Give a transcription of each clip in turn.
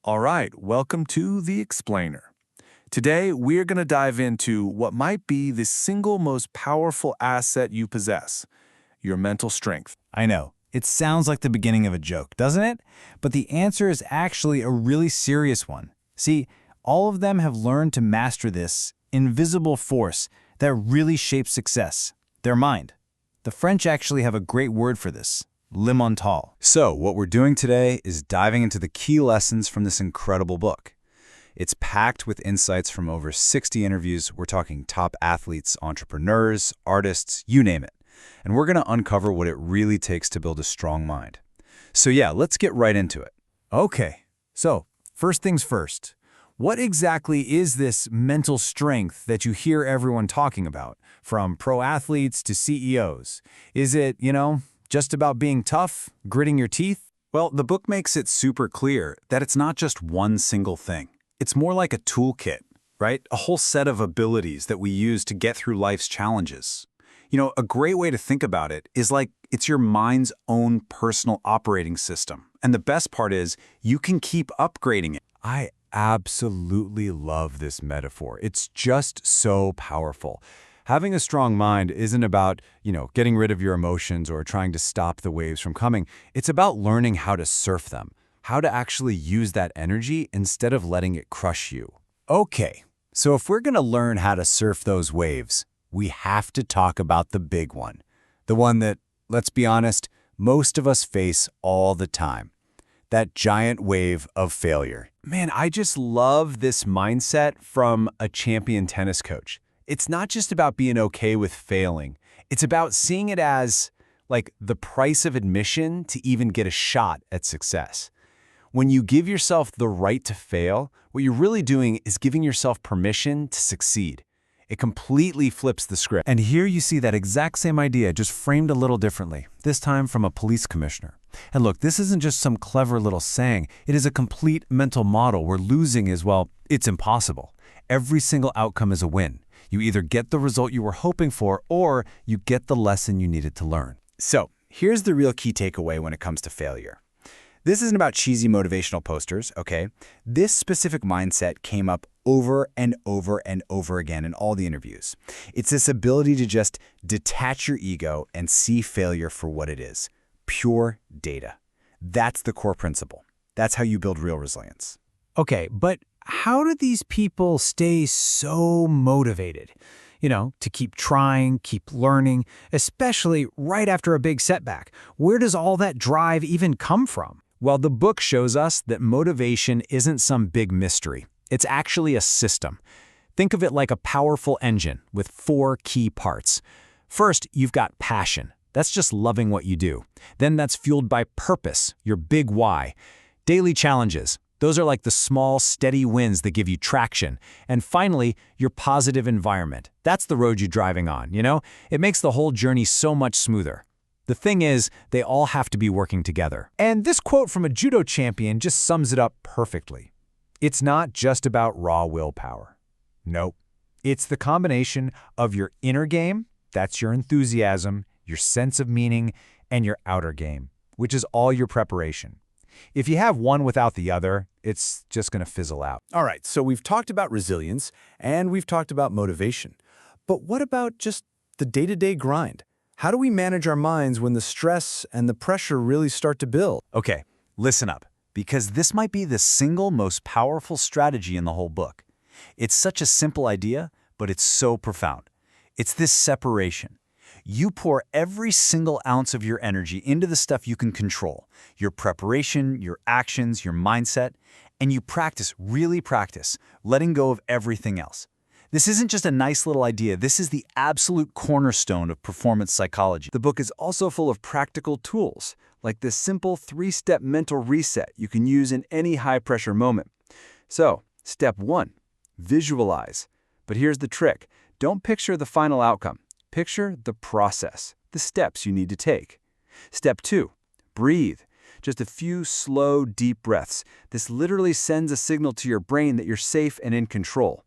All right, welcome to The Explainer. Today, we're going to dive into what might be the single most powerful asset you possess, your mental strength. I know, it sounds like the beginning of a joke, doesn't it? But the answer is actually a really serious one. See, all of them have learned to master this invisible force that really shapes success, their mind. The French actually have a great word for this, le mental. So, what we're doing today is diving into the key lessons from this incredible book. It's packed with insights from over 60 interviews. We're talking top athletes, entrepreneurs, artists, you name it. And we're going to uncover what it really takes to build a strong mind. So yeah, let's get right into it. Okay, so first things first. What exactly is this mental strength that you hear everyone talking about, from pro athletes to CEOs? Is it, just about being tough, gritting your teeth? Well, the book makes it super clear that it's not just one single thing. It's more like a toolkit, right? A whole set of abilities that we use to get through life's challenges. A great way to think about it is like it's your mind's own personal operating system. And the best part is you can keep upgrading it. I absolutely love this metaphor. It's just so powerful. Having a strong mind isn't about, getting rid of your emotions or trying to stop the waves from coming. It's about learning how to surf them, how to actually use that energy instead of letting it crush you. Okay, so if we're going to learn how to surf those waves, we have to talk about the big one. The one that, let's be honest, most of us face all the time. That giant wave of failure. Man, I just love this mindset from a champion tennis coach. It's not just about being okay with failing. It's about seeing it as, like, the price of admission to even get a shot at success. When you give yourself the right to fail, what you're really doing is giving yourself permission to succeed. It completely flips the script. And here you see that exact same idea, just framed a little differently, this time from a police commissioner. And look, this isn't just some clever little saying. It is a complete mental model where losing is, well, it's impossible. Every single outcome is a win. You either get the result you were hoping for, or you get the lesson you needed to learn. So, here's the real key takeaway when it comes to failure. This isn't about cheesy motivational posters, okay? This specific mindset came up over and over and over again in all the interviews. It's this ability to just detach your ego and see failure for what it is. Pure data. That's the core principle. That's how you build real resilience. Okay, but how do these people stay so motivated? To keep trying, keep learning, especially right after a big setback. Where does all that drive even come from? Well, the book shows us that motivation isn't some big mystery. It's actually a system. Think of it like a powerful engine with 4 key parts. First, you've got passion. That's just loving what you do. Then that's fueled by purpose, your big why. Daily challenges. Those are like the small, steady wins that give you traction. And finally, your positive environment. That's the road you're driving on, It makes the whole journey so much smoother. The thing is, they all have to be working together. And this quote from a judo champion just sums it up perfectly. It's not just about raw willpower. Nope. It's the combination of your inner game, that's your enthusiasm, your sense of meaning, and your outer game, which is all your preparation. If you have one without the other, it's just going to fizzle out. All right, so we've talked about resilience and we've talked about motivation. But what about just the day-to-day grind? How do we manage our minds when the stress and the pressure really start to build? Okay, listen up, because this might be the single most powerful strategy in the whole book. It's such a simple idea, but it's so profound. It's this separation. You pour every single ounce of your energy into the stuff you can control, your preparation, your actions, your mindset, and you really practice, letting go of everything else. This isn't just a nice little idea. This is the absolute cornerstone of performance psychology. The book is also full of practical tools, like this simple 3-step mental reset you can use in any high-pressure moment. So, step 1, visualize. But here's the trick. Don't picture the final outcome. Picture the process, the steps you need to take. Step 2, breathe. Just a few slow, deep breaths. This literally sends a signal to your brain that you're safe and in control.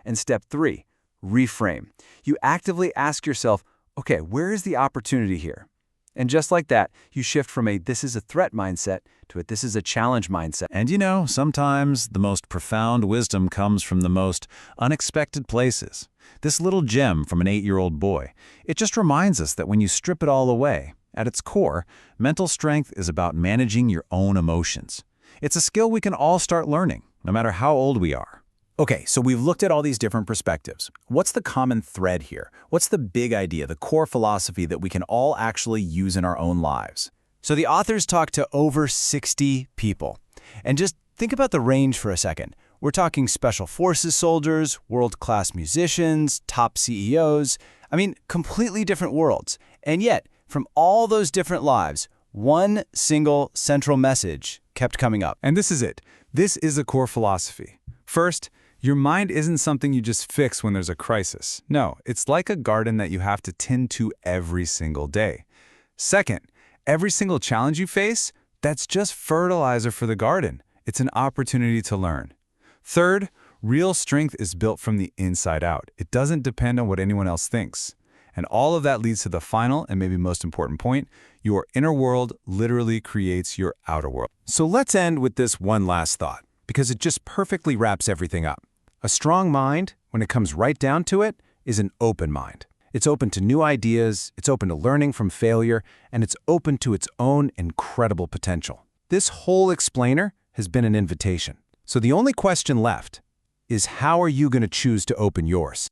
And step 3, reframe. You actively ask yourself, okay, where is the opportunity here? And just like that, you shift from a this is a threat mindset to a this is a challenge mindset. And you know, sometimes the most profound wisdom comes from the most unexpected places. This little gem from an 8-year-old boy, it just reminds us that when you strip it all away, at its core, mental strength is about managing your own emotions. It's a skill we can all start learning, no matter how old we are. Okay, so we've looked at all these different perspectives. What's the common thread here? What's the big idea, the core philosophy that we can all actually use in our own lives? So the authors talked to over 60 people. And just think about the range for a second. We're talking special forces soldiers, world-class musicians, top CEOs. I mean, completely different worlds. And yet, from all those different lives, one single central message kept coming up. And this is it. This is a core philosophy. First, your mind isn't something you just fix when there's a crisis. No, it's like a garden that you have to tend to every single day. Second, every single challenge you face, that's just fertilizer for the garden. It's an opportunity to learn. Third, real strength is built from the inside out. It doesn't depend on what anyone else thinks. And all of that leads to the final and maybe most important point: your inner world literally creates your outer world. So let's end with this one last thought, because it just perfectly wraps everything up. A strong mind, when it comes right down to it, is an open mind. It's open to new ideas, it's open to learning from failure, and it's open to its own incredible potential. This whole explainer has been an invitation. So the only question left is, how are you going to choose to open yours?